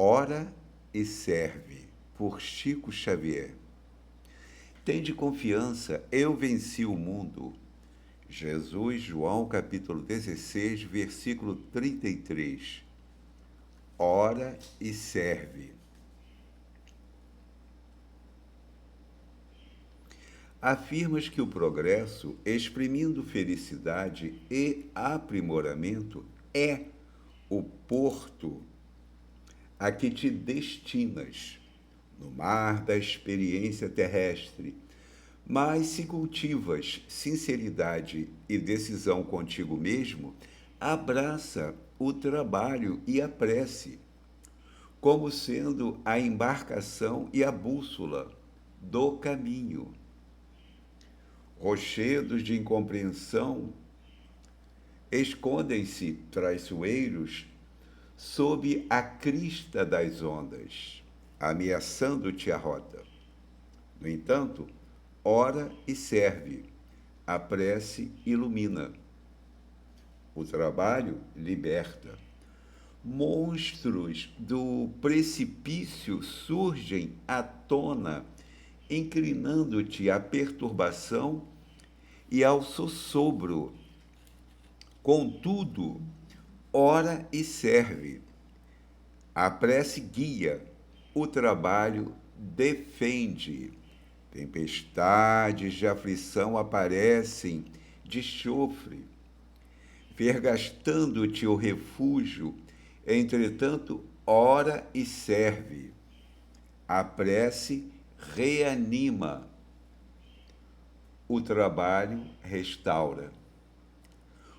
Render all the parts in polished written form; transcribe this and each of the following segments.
Ora e serve, por Chico Xavier. Tende confiança, eu venci o mundo. Jesus, João, capítulo 16, versículo 33. Ora e serve. Afirmas que o progresso, exprimindo felicidade e aprimoramento, é o porto a que te destinas, no mar da experiência terrestre. Mas se cultivas sinceridade e decisão contigo mesmo, abraça o trabalho e a prece, como sendo a embarcação e a bússola do caminho. Rochedos de incompreensão escondem-se traiçoeiros sob a crista das ondas, ameaçando-te a rota. No entanto, ora e serve, a prece ilumina, o trabalho liberta. Monstros do precipício surgem à tona, inclinando-te à perturbação e ao sossobro. Contudo, ora e serve. A prece guia, o trabalho defende. Tempestades de aflição aparecem de chofre, vergastando-te o refúgio. Entretanto, ora e serve. A prece reanima, o trabalho restaura.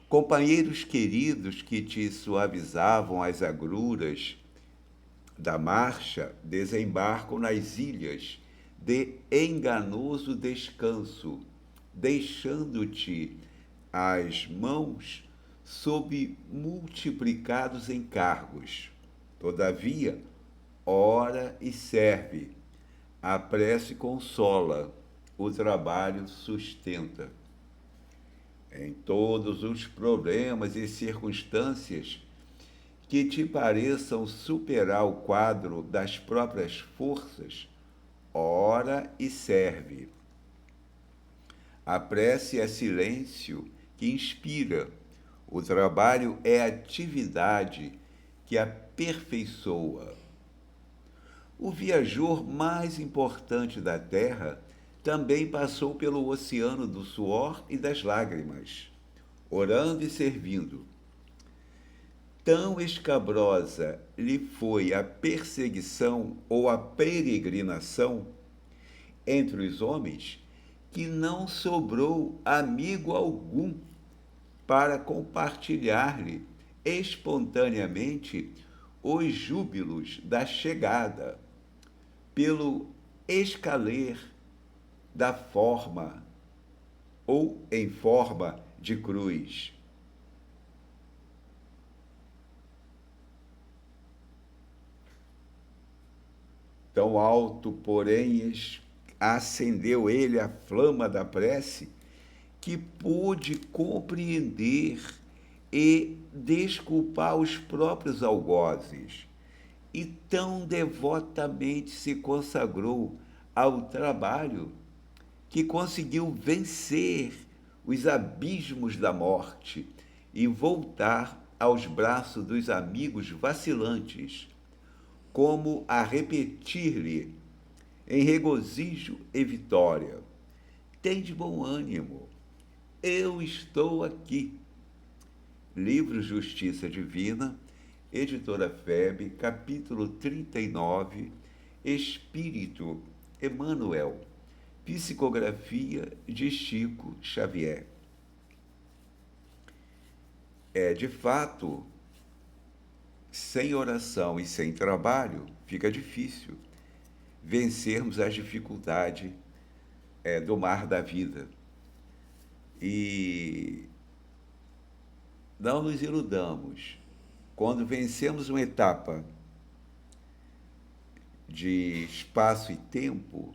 Companheiros queridos que te suavizavam as agruras da marcha desembarcam nas ilhas de enganoso descanso, deixando-te as mãos sob multiplicados encargos. Todavia, ora e serve, a prece consola, o trabalho sustenta. Em todos os problemas e circunstâncias que te pareçam superar o quadro das próprias forças, ora e serve. A prece é silêncio que inspira, o trabalho é atividade que aperfeiçoa. O viajor mais importante da Terra também passou pelo oceano do suor e das lágrimas, orando e servindo. Tão escabrosa lhe foi a perseguição ou a peregrinação entre os homens que não sobrou amigo algum para compartilhar-lhe espontaneamente os júbilos da chegada, pelo escaler da forma ou em forma de cruz. Tão alto, porém, acendeu ele a flama da prece, que pôde compreender e desculpar os próprios algozes, e tão devotamente se consagrou ao trabalho que conseguiu vencer os abismos da morte e voltar aos braços dos amigos vacilantes, como a repetir-lhe, em regozijo e vitória: tende bom ânimo, eu estou aqui. Livro Justiça Divina, Editora FEB, capítulo 39, Espírito Emmanuel, psicografia de Chico Xavier. De fato, sem oração e sem trabalho, fica difícil vencermos as dificuldades do mar da vida. E não nos iludamos. Quando vencemos uma etapa de espaço e tempo,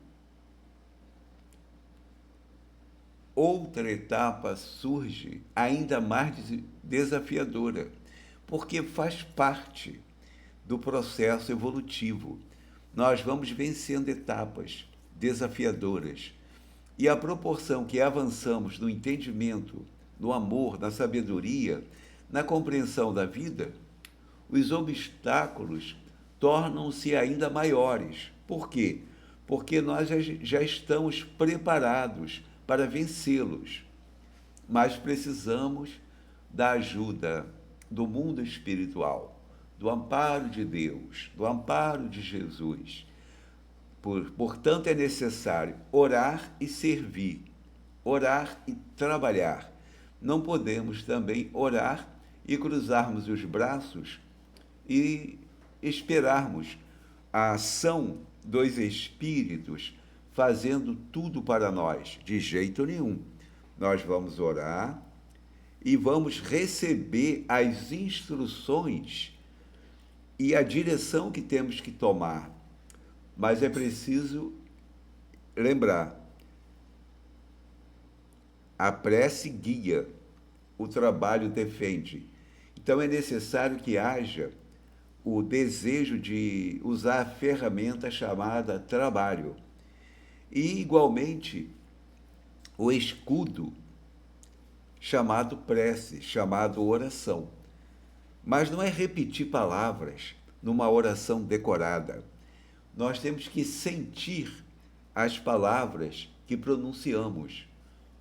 outra etapa surge ainda mais desafiadora, porque faz parte do processo evolutivo. Nós vamos vencendo etapas desafiadoras. E à proporção que avançamos no entendimento, no amor, na sabedoria, na compreensão da vida, os obstáculos tornam-se ainda maiores. Por quê? Porque nós já estamos preparados para vencê-los. Mas precisamos da ajuda do mundo espiritual, do amparo de Deus, do amparo de Jesus. Portanto, é necessário orar e servir, orar e trabalhar. Não podemos também orar e cruzarmos os braços e esperarmos a ação dos Espíritos fazendo tudo para nós. De jeito nenhum. Nós vamos orar e vamos receber as instruções e a direção que temos que tomar. Mas é preciso lembrar, a prece guia, o trabalho defende. Então é necessário que haja o desejo de usar a ferramenta chamada trabalho. E, igualmente, o escudo chamado prece, chamado oração. Mas não é repetir palavras numa oração decorada. Nós temos que sentir as palavras que pronunciamos,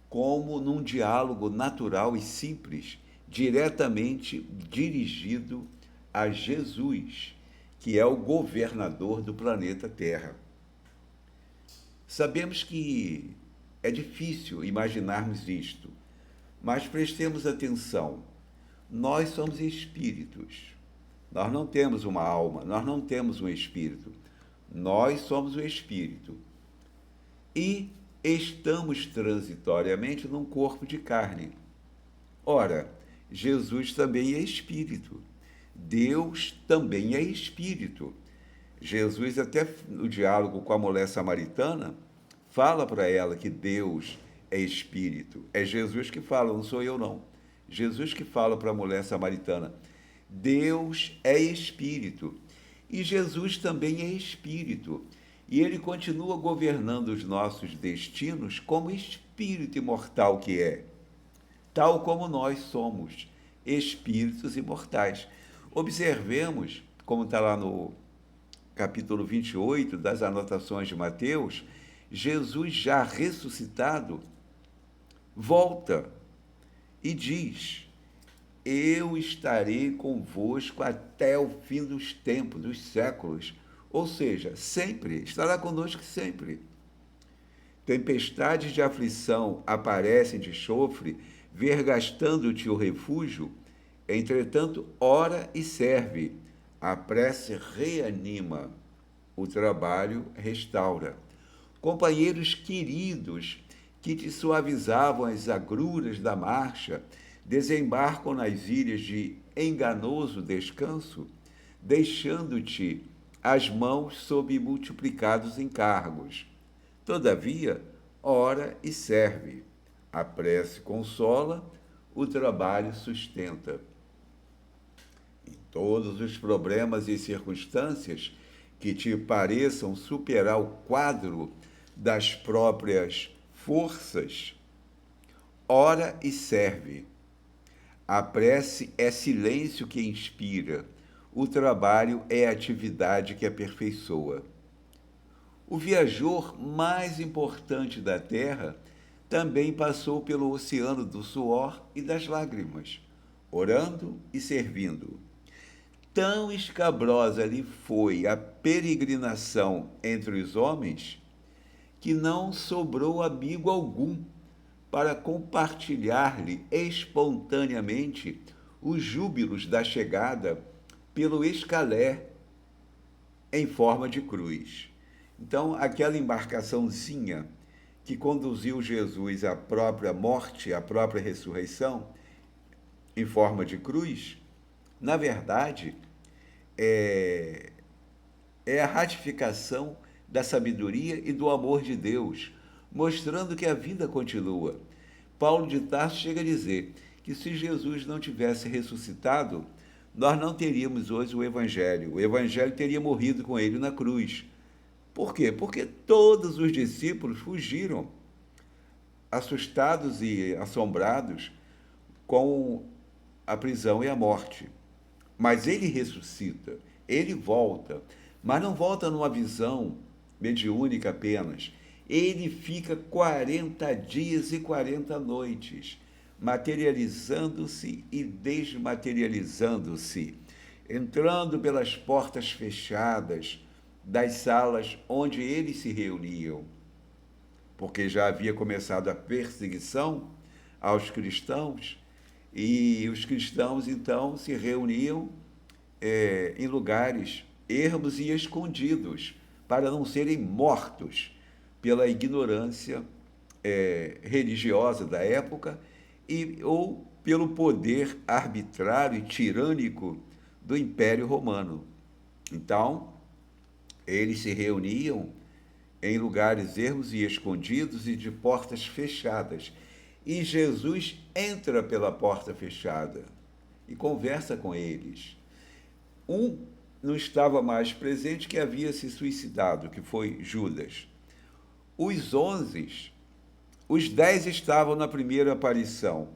como num diálogo natural e simples, diretamente dirigido a Jesus, que é o governador do planeta Terra. Sabemos que é difícil imaginarmos isto, mas prestemos atenção. Nós somos espíritos. Nós não temos uma alma, nós não temos um espírito. Nós somos o espírito. E estamos transitoriamente num corpo de carne. Ora, Jesus também é espírito. Deus também é espírito. Jesus, até no diálogo com a mulher samaritana, fala para ela que Deus é espírito. É Jesus que fala, não sou eu não. Jesus que fala para a mulher samaritana. Deus é espírito. E Jesus também é espírito. E ele continua governando os nossos destinos como espírito imortal que é. Tal como nós somos, espíritos imortais. Observemos, como está lá no capítulo 28 das anotações de Mateus, Jesus já ressuscitado volta e diz: eu estarei convosco até o fim dos tempos, dos séculos. Ou seja, sempre, estará conosco sempre. Tempestades de aflição aparecem de chofre, vergastando-te o refúgio. Entretanto, ora e serve. A prece reanima, o trabalho restaura. Companheiros queridos que te suavizavam as agruras da marcha, desembarcam nas ilhas de enganoso descanso, deixando-te as mãos sob multiplicados encargos. Todavia, ora e serve. A prece consola, o trabalho sustenta. Em todos os problemas e circunstâncias que te pareçam superar o quadro das próprias forças, ora e serve. A prece é silêncio que inspira, o trabalho é atividade que aperfeiçoa. O viajor mais importante da Terra também passou pelo oceano do suor e das lágrimas, orando e servindo. Tão escabrosa lhe foi a peregrinação entre os homens que não sobrou amigo algum para compartilhar-lhe espontaneamente os júbilos da chegada pelo escalé em forma de cruz. Então, aquela embarcaçãozinha que conduziu Jesus à própria morte, à própria ressurreição, em forma de cruz, na verdade, é a ratificação da sabedoria e do amor de Deus, mostrando que a vida continua. Paulo de Tarso chega a dizer que se Jesus não tivesse ressuscitado, nós não teríamos hoje o Evangelho. O Evangelho teria morrido com ele na cruz. Por quê? Porque todos os discípulos fugiram, assustados e assombrados com a prisão e a morte. Mas ele ressuscita, ele volta, mas não volta numa visão mediúnica apenas. Ele fica 40 dias e 40 noites, materializando-se e desmaterializando-se, entrando pelas portas fechadas das salas onde eles se reuniam, porque já havia começado a perseguição aos cristãos, e os cristãos então se reuniam em lugares ermos e escondidos, para não serem mortos pela ignorância religiosa da época ou pelo poder arbitrário e tirânico do Império Romano. Então, eles se reuniam em lugares ermos e escondidos e de portas fechadas. E Jesus entra pela porta fechada e conversa com eles. Um não estava mais presente, que havia se suicidado, que foi Judas. Os 10 estavam na primeira aparição.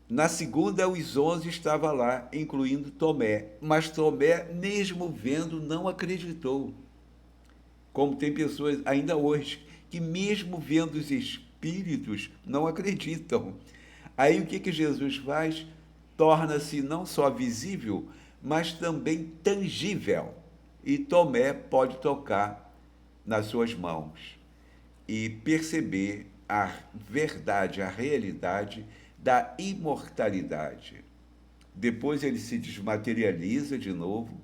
Na segunda, os 11 estavam lá, incluindo Tomé. Mas Tomé, mesmo vendo, não acreditou. Como tem pessoas ainda hoje que, mesmo vendo os espíritos, não acreditam. Aí o que Jesus faz? Torna-se não só visível, mas também tangível. E Tomé pode tocar nas suas mãos e perceber a verdade, a realidade da imortalidade. Depois ele se desmaterializa de novo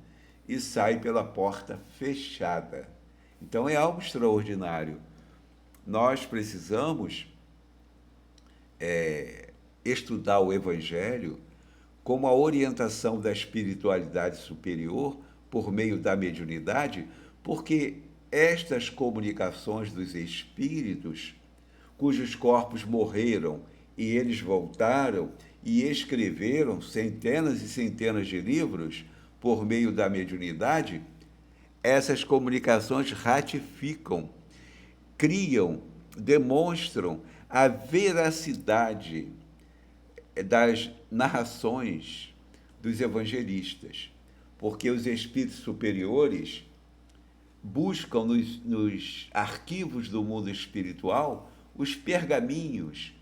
e sai pela porta fechada. Então é algo extraordinário. Nós precisamos estudar o Evangelho como a orientação da espiritualidade superior por meio da mediunidade, porque estas comunicações dos espíritos, cujos corpos morreram e eles voltaram e escreveram centenas e centenas de livros por meio da mediunidade, essas comunicações ratificam, criam, demonstram a veracidade das narrações dos evangelistas, porque os espíritos superiores buscam nos arquivos do mundo espiritual os pergaminhos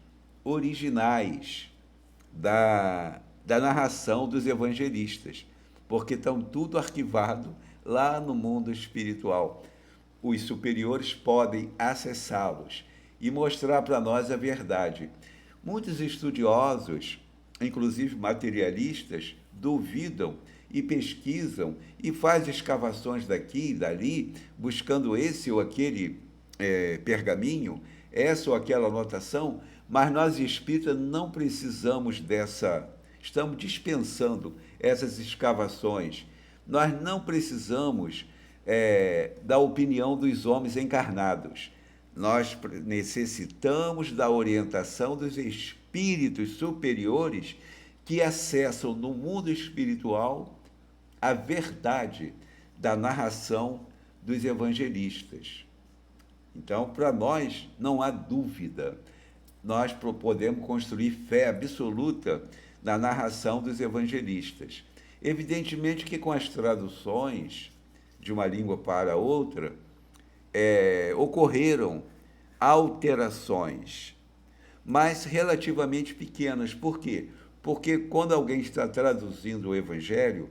originais da narração dos evangelistas, porque estão tudo arquivado lá no mundo espiritual. Os superiores podem acessá-los e mostrar para nós a verdade. Muitos estudiosos, inclusive materialistas, duvidam e pesquisam e fazem escavações daqui e dali, buscando esse ou aquele pergaminho, essa ou aquela anotação, mas nós espíritas não precisamos estamos dispensando essas escavações. Nós não precisamos da opinião dos homens encarnados. Nós necessitamos da orientação dos espíritos superiores que acessam no mundo espiritual a verdade da narração dos evangelistas. Então, para nós, não há dúvida. Nós podemos construir fé absoluta na narração dos evangelistas. Evidentemente que com as traduções de uma língua para outra, ocorreram alterações, mas relativamente pequenas. Por quê? Porque quando alguém está traduzindo o Evangelho,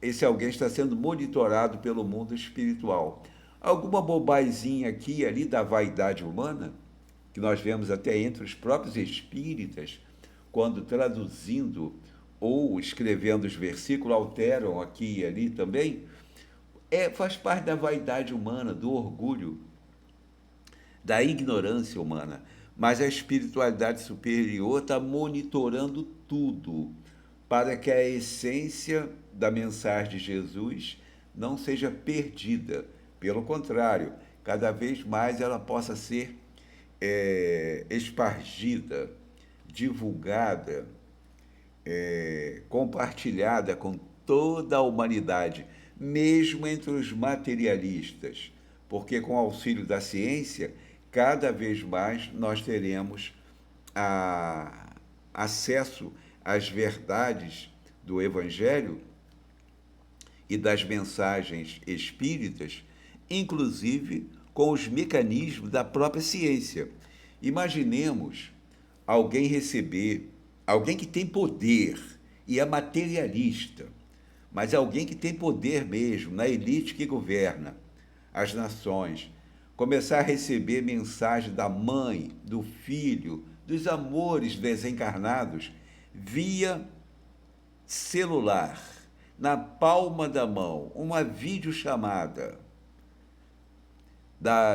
esse alguém está sendo monitorado pelo mundo espiritual. Alguma bobazinha aqui e ali da vaidade humana, que nós vemos até entre os próprios espíritas, quando traduzindo ou escrevendo os versículos, alteram aqui e ali também, faz parte da vaidade humana, do orgulho, da ignorância humana. Mas a espiritualidade superior está monitorando tudo para que a essência da mensagem de Jesus não seja perdida. Pelo contrário, cada vez mais ela possa ser espargida, divulgada, compartilhada com toda a humanidade, mesmo entre os materialistas, porque com o auxílio da ciência, cada vez mais nós teremos acesso às verdades do Evangelho e das mensagens espíritas, inclusive com os mecanismos da própria ciência. Imaginemos alguém que tem poder e é materialista, mas alguém que tem poder mesmo, na elite que governa as nações, começar a receber mensagem da mãe, do filho, dos amores desencarnados via celular, na palma da mão, uma videochamada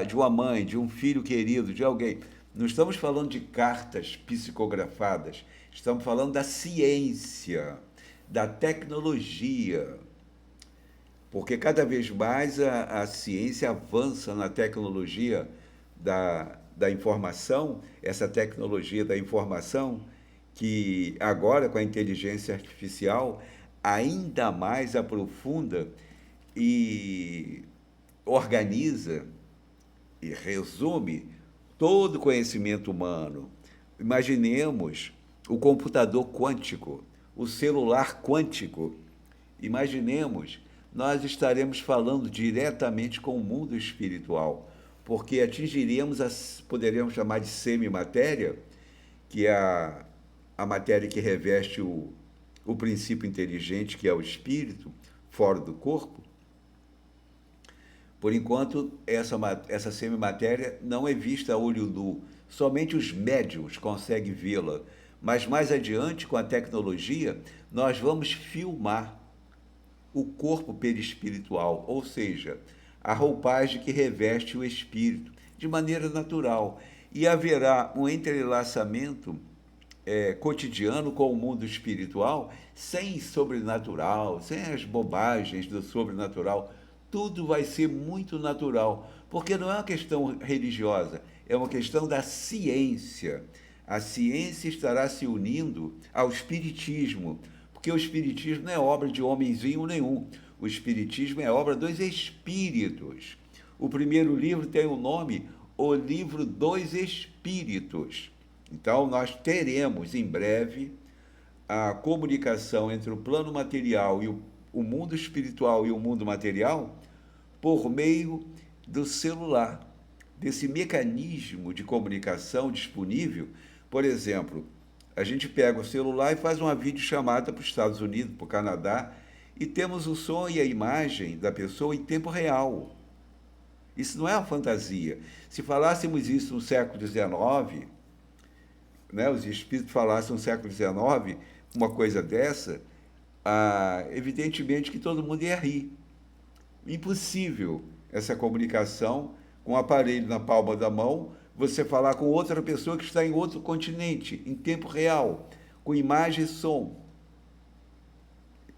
de uma mãe, de um filho querido, de alguém. Não estamos falando de cartas psicografadas, estamos falando da ciência, da tecnologia. Porque cada vez mais a ciência avança na tecnologia da informação, essa tecnologia da informação, que agora com a inteligência artificial ainda mais aprofunda e organiza e resume todo o conhecimento humano. Imaginemos o computador quântico, o celular quântico. Imaginemos, nós estaremos falando diretamente com o mundo espiritual, porque atingiremos poderíamos chamar de semimatéria, que é a matéria que reveste o princípio inteligente, que é o espírito, fora do corpo. Por enquanto, essa semimatéria não é vista a olho nu, somente os médiuns conseguem vê-la. Mas mais adiante, com a tecnologia, nós vamos filmar o corpo perispiritual, ou seja, a roupagem que reveste o espírito, de maneira natural. E haverá um entrelaçamento cotidiano com o mundo espiritual, sem sobrenatural, sem as bobagens do sobrenatural. Tudo vai ser muito natural, porque não é uma questão religiosa, é uma questão da ciência. A ciência estará se unindo ao espiritismo, porque o espiritismo não é obra de homenzinho nenhum. O espiritismo é obra dos espíritos. O primeiro livro tem o nome O Livro dos Espíritos. Então, nós teremos em breve a comunicação entre o plano material e o mundo espiritual e o mundo material por meio do celular, desse mecanismo de comunicação disponível. Por exemplo, a gente pega o celular e faz uma videochamada para os Estados Unidos, para o Canadá, e temos o som e a imagem da pessoa em tempo real. Isso não é uma fantasia. Se falássemos isso no século XIX, né, os espíritos falassem no século XIX, uma coisa dessa, evidentemente que todo mundo ia rir. Impossível essa comunicação com o aparelho na palma da mão, você falar com outra pessoa que está em outro continente, em tempo real, com imagem e som.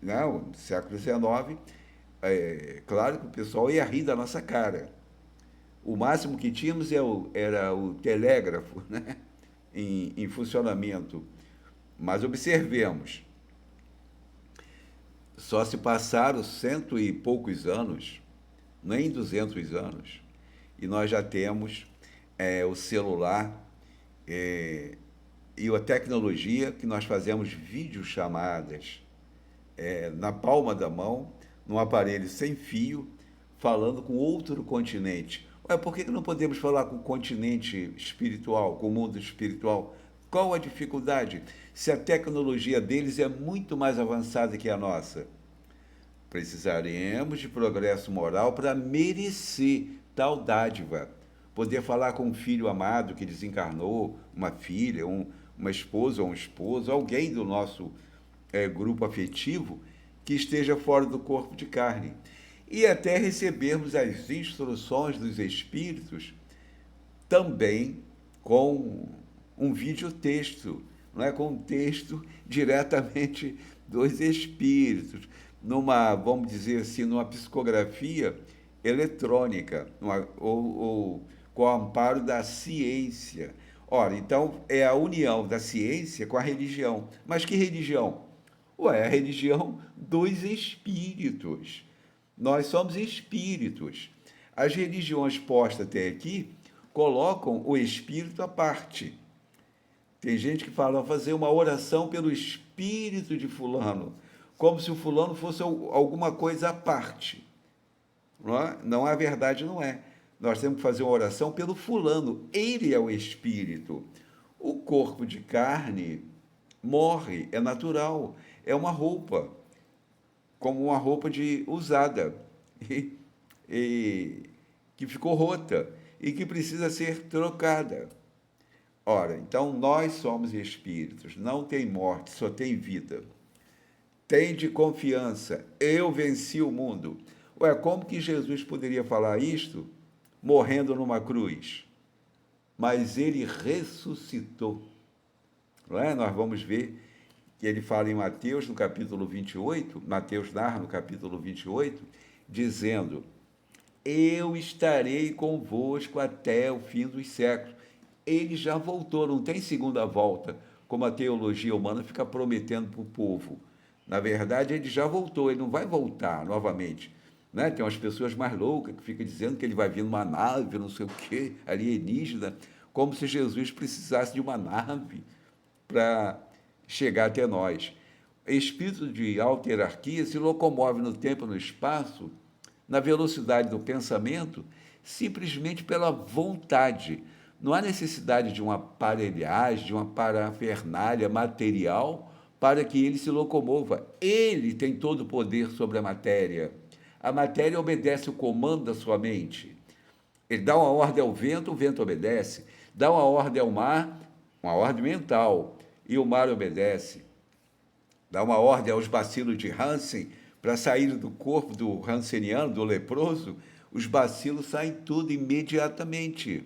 Não, no século XIX, claro que o pessoal ia rir da nossa cara. O máximo que tínhamos era o telégrafo, né, em funcionamento. Mas observemos, só se passaram 100 e poucos anos, nem 200 anos, e nós já temos o celular e a tecnologia que nós fazemos videochamadas na palma da mão, num aparelho sem fio, falando com outro continente. Ué, por que não podemos falar com o continente espiritual, com o mundo espiritual? Qual a dificuldade? Se a tecnologia deles é muito mais avançada que a nossa. Precisaremos de progresso moral para merecer tal dádiva. Poder falar com um filho amado que desencarnou, uma filha, uma esposa ou um esposo, alguém do nosso grupo afetivo que esteja fora do corpo de carne. E até recebermos as instruções dos espíritos também com um videotexto, não é, com um texto diretamente dos espíritos, vamos dizer assim, numa psicografia eletrônica, ou com o amparo da ciência. Ora, então, é a união da ciência com a religião. Mas que religião? Ué, a religião dos espíritos. Nós somos espíritos. As religiões postas até aqui colocam o espírito à parte. Tem gente que fala, fazer uma oração pelo espírito de fulano, como se o fulano fosse alguma coisa à parte. Não é? Não, a verdade não é. Nós temos que fazer uma oração pelo fulano. Ele é o espírito. O corpo de carne morre, é natural. É uma roupa, como uma roupa usada, e que ficou rota e que precisa ser trocada. Ora, então nós somos espíritos, não tem morte, só tem vida. Tende confiança, eu venci o mundo. Ué, como que Jesus poderia falar isto morrendo numa cruz? Mas ele ressuscitou. Não é? Nós vamos ver que ele fala em Mateus, no capítulo 28, Mateus narra no capítulo 28, dizendo: eu estarei convosco até o fim dos séculos. Ele já voltou, não tem segunda volta, como a teologia humana fica prometendo para o povo. Na verdade, ele já voltou, ele não vai voltar novamente. Né? Tem umas pessoas mais loucas que ficam dizendo que ele vai vir numa nave, não sei o quê, alienígena, como se Jesus precisasse de uma nave para chegar até nós. O espírito de alta hierarquia se locomove no tempo e no espaço, na velocidade do pensamento, simplesmente pela vontade. Não há necessidade de uma aparelhagem, de uma parafernália material para que ele se locomova. Ele tem todo o poder sobre a matéria. A matéria obedece o comando da sua mente. Ele dá uma ordem ao vento, o vento obedece. Dá uma ordem ao mar, uma ordem mental, e o mar obedece. Dá uma ordem aos bacilos de Hansen para sair do corpo do hanseniano, do leproso, os bacilos saem tudo imediatamente.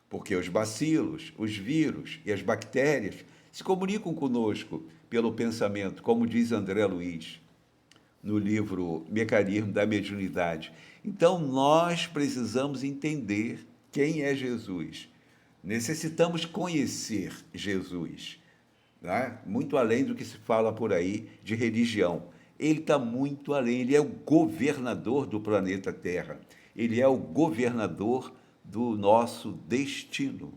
Porque os bacilos, os vírus e as bactérias se comunicam conosco pelo pensamento, como diz André Luiz no livro Mecanismo da Mediunidade. Então, nós precisamos entender quem é Jesus. Necessitamos conhecer Jesus, né? Muito além do que se fala por aí de religião. Ele está muito além, ele é o governador do planeta Terra. Ele é o governador do nosso destino.